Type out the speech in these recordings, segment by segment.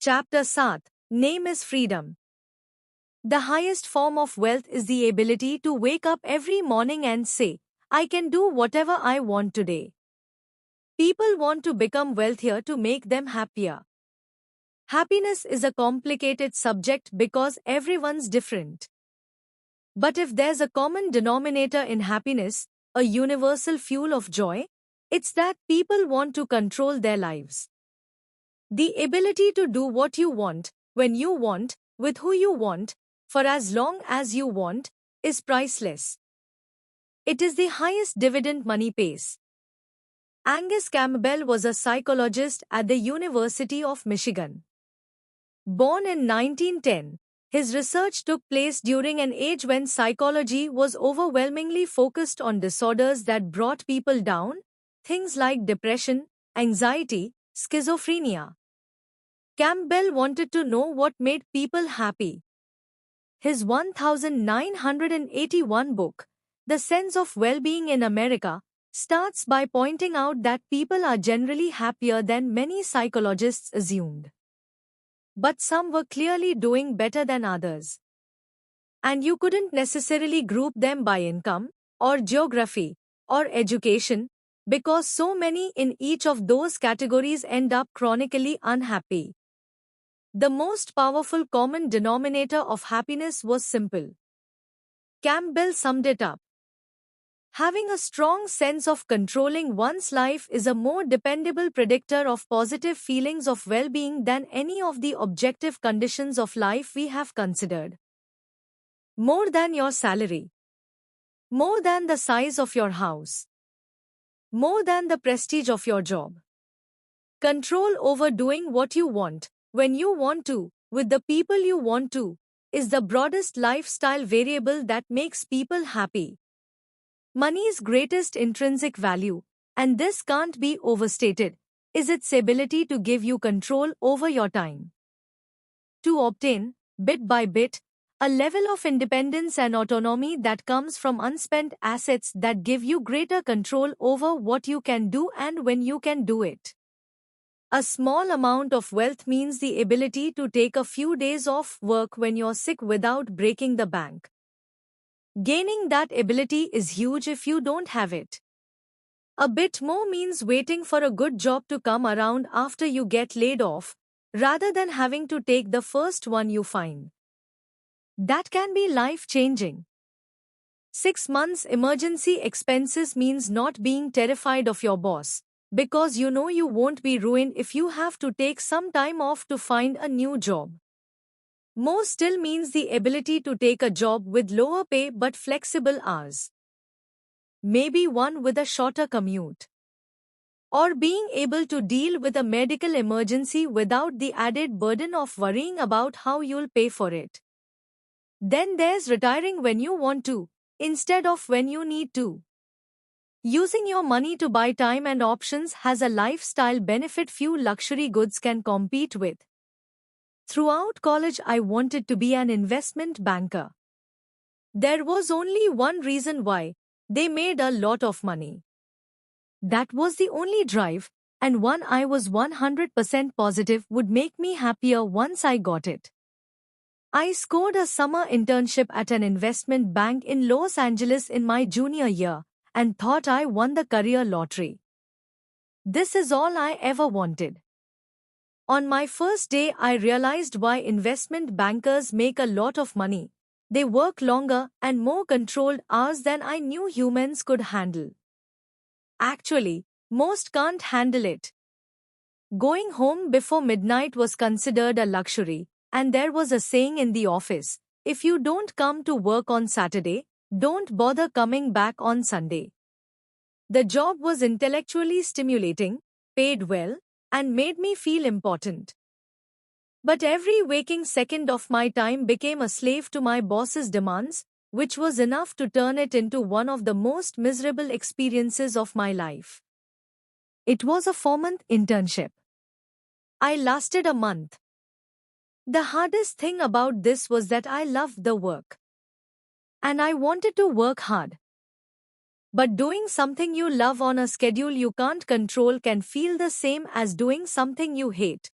Chapter 7. Name is freedom. The highest form of wealth is the ability to wake up every morning and say, I can do whatever I want today. People want to become wealthier to make them happier. Happiness is a complicated subject because everyone's different. But if there's a common denominator in happiness, a universal fuel of joy, it's that people want to control their lives. The ability to do what you want, when you want, with who you want, for as long as you want, is priceless. It is the highest dividend money pays. Angus Campbell was a psychologist at the University of Michigan. Born in 1910, his research took place during an age when psychology was overwhelmingly focused on disorders that brought people down, things like depression, anxiety, schizophrenia. Campbell wanted to know what made people happy. His 1981 book, The Sense of Well-Being in America, starts by pointing out that people are generally happier than many psychologists assumed. But some were clearly doing better than others. And you couldn't necessarily group them by income, or geography, or education, because so many in each of those categories end up chronically unhappy. The most powerful common denominator of happiness was simple. Campbell summed it up. Having a strong sense of controlling one's life is a more dependable predictor of positive feelings of well-being than any of the objective conditions of life we have considered. More than your salary. More than the size of your house. More than the prestige of your job. Control over doing what you want, when you want to, with the people you want to, is the broadest lifestyle variable that makes people happy. Money's greatest intrinsic value, and this can't be overstated, is its ability to give you control over your time. To obtain, bit by bit, a level of independence and autonomy that comes from unspent assets that give you greater control over what you can do and when you can do it. A small amount of wealth means the ability to take a few days off work when you're sick without breaking the bank. Gaining that ability is huge if you don't have it. A bit more means waiting for a good job to come around after you get laid off, rather than having to take the first one you find. That can be life-changing. 6 months emergency expenses means not being terrified of your boss, because you know you won't be ruined if you have to take some time off to find a new job. More still means the ability to take a job with lower pay but flexible hours. Maybe one with a shorter commute. Or being able to deal with a medical emergency without the added burden of worrying about how you'll pay for it. Then there's retiring when you want to, instead of when you need to. Using your money to buy time and options has a lifestyle benefit few luxury goods can compete with. Throughout college, I wanted to be an investment banker. There was only one reason why: they made a lot of money. That was the only drive, and one I was 100% positive would make me happier once I got it. I scored a summer internship at an investment bank in Los Angeles in my junior year, and thought I won the career lottery. This is all I ever wanted. On my first day, I realized why investment bankers make a lot of money. They work longer and more controlled hours than I knew humans could handle. Actually, most can't handle it. Going home before midnight was considered a luxury, and there was a saying in the office, if you don't come to work on Saturday, don't bother coming back on Sunday. The job was intellectually stimulating, paid well, and made me feel important. But every waking second of my time became a slave to my boss's demands, which was enough to turn it into one of the most miserable experiences of my life. It was a 4-month internship. I lasted a month. The hardest thing about this was that I loved the work. And I wanted to work hard. But doing something you love on a schedule you can't control can feel the same as doing something you hate.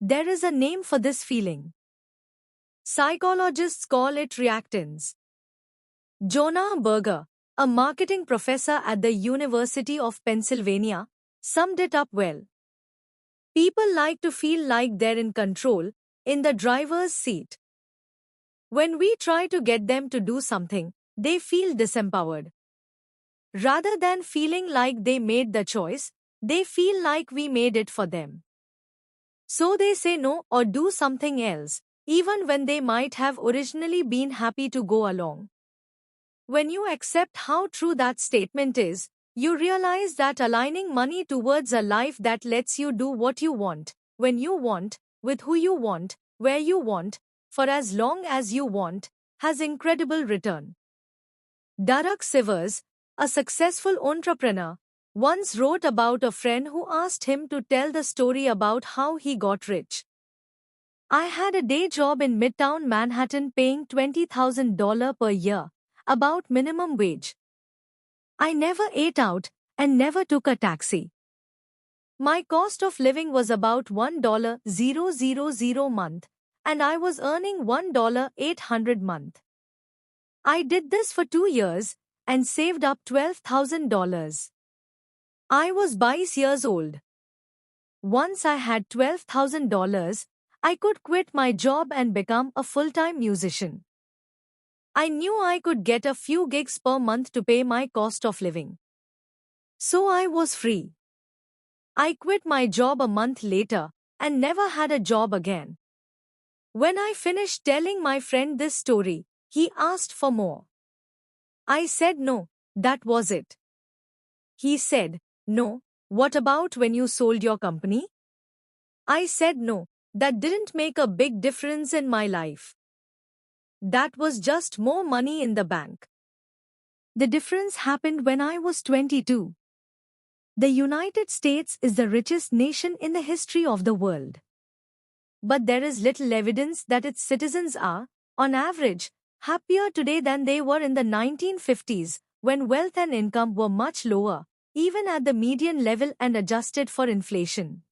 There is a name for this feeling. Psychologists call it reactance. Jonah Berger, a marketing professor at the University of Pennsylvania, summed it up well. People like to feel like they're in control, in the driver's seat. When we try to get them to do something, they feel disempowered. Rather than feeling like they made the choice, they feel like we made it for them. So they say no or do something else, even when they might have originally been happy to go along. When you accept how true that statement is, you realize that aligning money towards a life that lets you do what you want, when you want, with who you want, where you want, for as long as you want, has incredible return. Derek Sivers, a successful entrepreneur, once wrote about a friend who asked him to tell the story about how he got rich. I had a day job in Midtown Manhattan paying $20,000 per year, about minimum wage. I never ate out and never took a taxi. My cost of living was about $1,000 month, and I was earning $1,800 month. I did this for 2 years and saved up $12,000. I was 22 years old. Once I had $12,000, I could quit my job and become a full-time musician. I knew I could get a few gigs per month to pay my cost of living. So I was free. I quit my job a month later and never had a job again. When I finished telling my friend this story, he asked for more. I said no, that was it. He said, no, what about when you sold your company? I said no, that didn't make a big difference in my life. That was just more money in the bank. The difference happened when I was 22. The United States is the richest nation in the history of the world. But there is little evidence that its citizens are, on average, happier today than they were in the 1950s, when wealth and income were much lower, even at the median level and adjusted for inflation.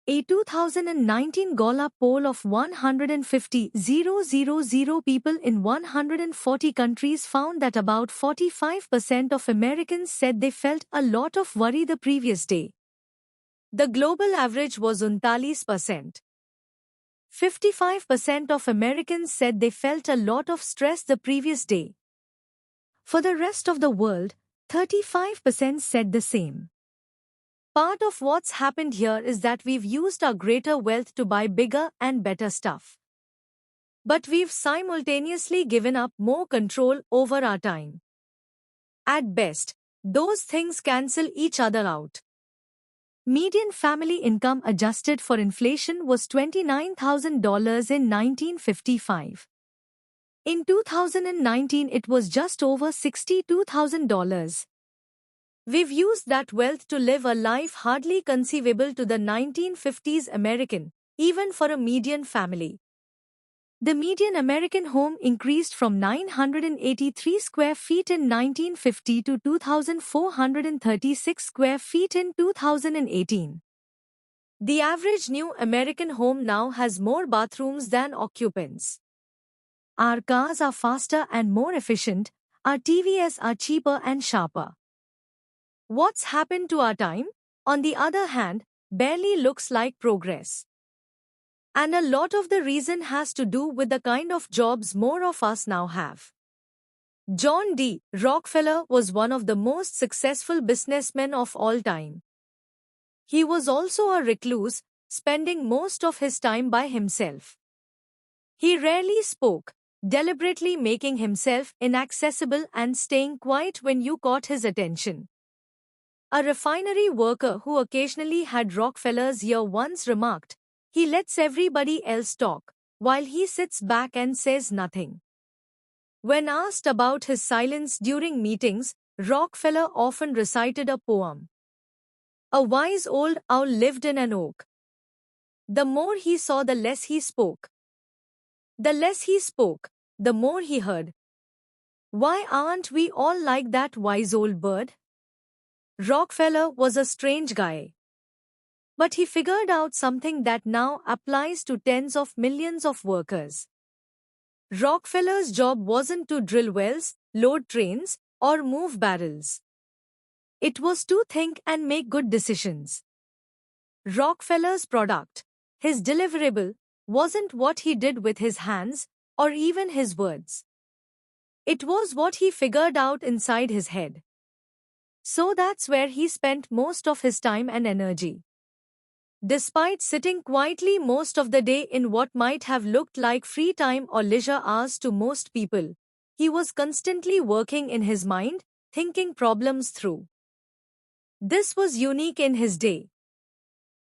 A 2019 Gallup poll of 150,000 people in 140 countries found that about 45% of Americans said they felt a lot of worry the previous day. The global average was 39%. 55% of Americans said they felt a lot of stress the previous day. For the rest of the world, 35% said the same. Part of what's happened here is that we've used our greater wealth to buy bigger and better stuff. But we've simultaneously given up more control over our time. At best, those things cancel each other out. Median family income adjusted for inflation was $29,000 in 1955. In 2019, it was just over $62,000. We've used that wealth to live a life hardly conceivable to the 1950s American, even for a median family. The median American home increased from 983 square feet in 1950 to 2,436 square feet in 2018. The average new American home now has more bathrooms than occupants. Our cars are faster and more efficient, our TVs are cheaper and sharper. What's happened to our time, on the other hand, barely looks like progress. And a lot of the reason has to do with the kind of jobs more of us now have. John D. Rockefeller was one of the most successful businessmen of all time. He was also a recluse, spending most of his time by himself. He rarely spoke, deliberately making himself inaccessible and staying quiet when you caught his attention. A refinery worker who occasionally had Rockefeller's ear once remarked, "He lets everybody else talk, while he sits back and says nothing." When asked about his silence during meetings, Rockefeller often recited a poem. A wise old owl lived in an oak. The more he saw, the less he spoke. The less he spoke, the more he heard. Why aren't we all like that wise old bird? Rockefeller was a strange guy. But he figured out something that now applies to tens of millions of workers. Rockefeller's job wasn't to drill wells, load trains, or move barrels. It was to think and make good decisions. Rockefeller's product, his deliverable, wasn't what he did with his hands or even his words. It was what he figured out inside his head. So that's where he spent most of his time and energy. Despite sitting quietly most of the day in what might have looked like free time or leisure hours to most people, he was constantly working in his mind, thinking problems through. This was unique in his day.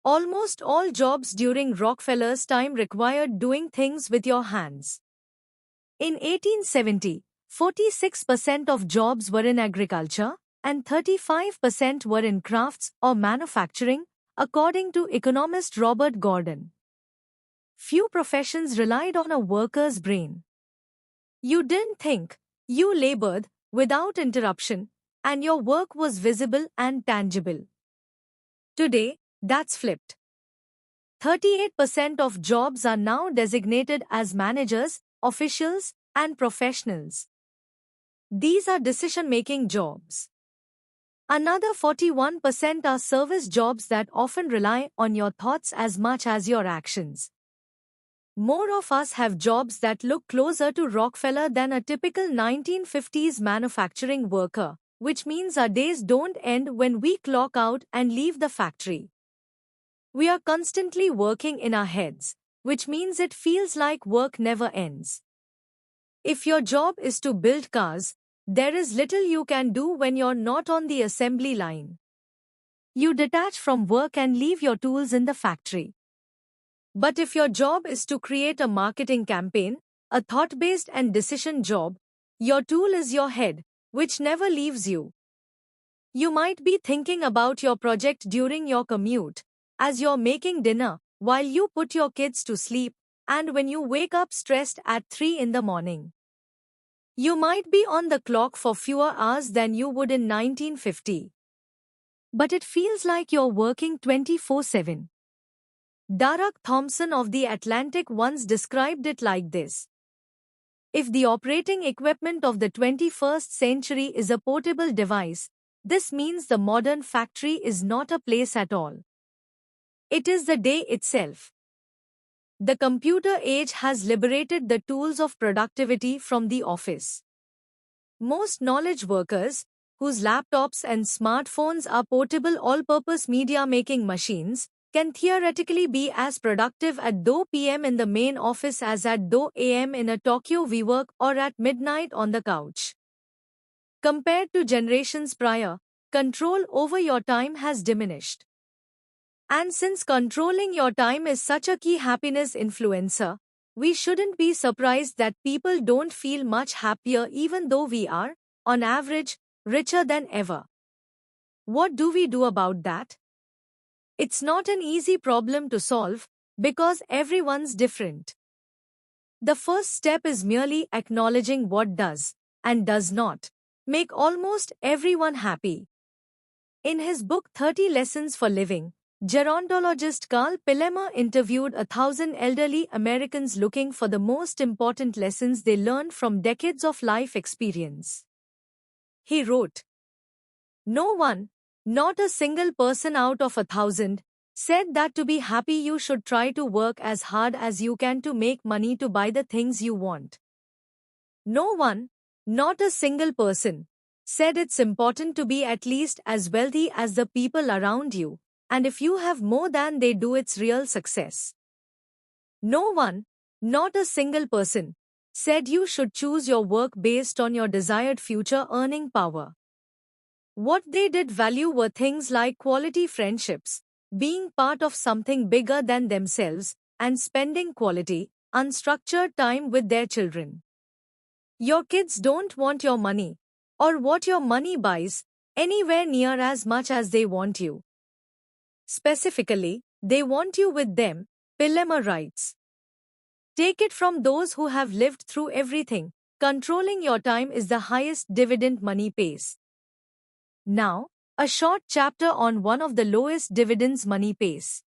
Almost all jobs during Rockefeller's time required doing things with your hands. In 1870, 46% of jobs were in agriculture, and 35% were in crafts or manufacturing, according to economist Robert Gordon. Few professions relied on a worker's brain. You didn't think, you labored, without interruption, and your work was visible and tangible. Today, that's flipped. 38% of jobs are now designated as managers, officials, and professionals. These are decision-making jobs. Another 41% are service jobs that often rely on your thoughts as much as your actions. More of us have jobs that look closer to Rockefeller than a typical 1950s manufacturing worker, which means our days don't end when we clock out and leave the factory. We are constantly working in our heads, which means it feels like work never ends. If your job is to build cars, there is little you can do when you're not on the assembly line. You detach from work and leave your tools in the factory. But if your job is to create a marketing campaign, a thought-based and decision job, your tool is your head, which never leaves you. You might be thinking about your project during your commute, as you're making dinner, while you put your kids to sleep, and when you wake up stressed at 3 in the morning. You might be on the clock for fewer hours than you would in 1950. But it feels like you're working 24/7. Darragh Thompson of The Atlantic once described it like this. If the operating equipment of the 21st century is a portable device, this means the modern factory is not a place at all. It is the day itself. The computer age has liberated the tools of productivity from the office. Most knowledge workers, whose laptops and smartphones are portable all-purpose media-making machines, can theoretically be as productive at 2 p.m. in the main office as at 2 a.m. in a Tokyo WeWork or at midnight on the couch. Compared to generations prior, control over your time has diminished. And since controlling your time is such a key happiness influencer, we shouldn't be surprised that people don't feel much happier even though we are, on average, richer than ever. What do we do about that? It's not an easy problem to solve, because everyone's different. The first step is merely acknowledging what does, and does not, make almost everyone happy. In his book 30 Lessons for Living, gerontologist Carl Pillemer interviewed 1,000 elderly Americans looking for the most important lessons they learned from decades of life experience. He wrote, "No one, not a single person out of 1,000, said that to be happy you should try to work as hard as you can to make money to buy the things you want. No one, not a single person, said it's important to be at least as wealthy as the people around you, and if you have more than they do, it's real success. No one, not a single person, said you should choose your work based on your desired future earning power. What they did value were things like quality friendships, being part of something bigger than themselves, and spending quality, unstructured time with their children. Your kids don't want your money, or what your money buys, anywhere near as much as they want you. Specifically, they want you with them," Pillemer writes. Take it from those who have lived through everything, controlling your time is the highest dividend money pays. Now, A short chapter on one of the lowest dividends money pays.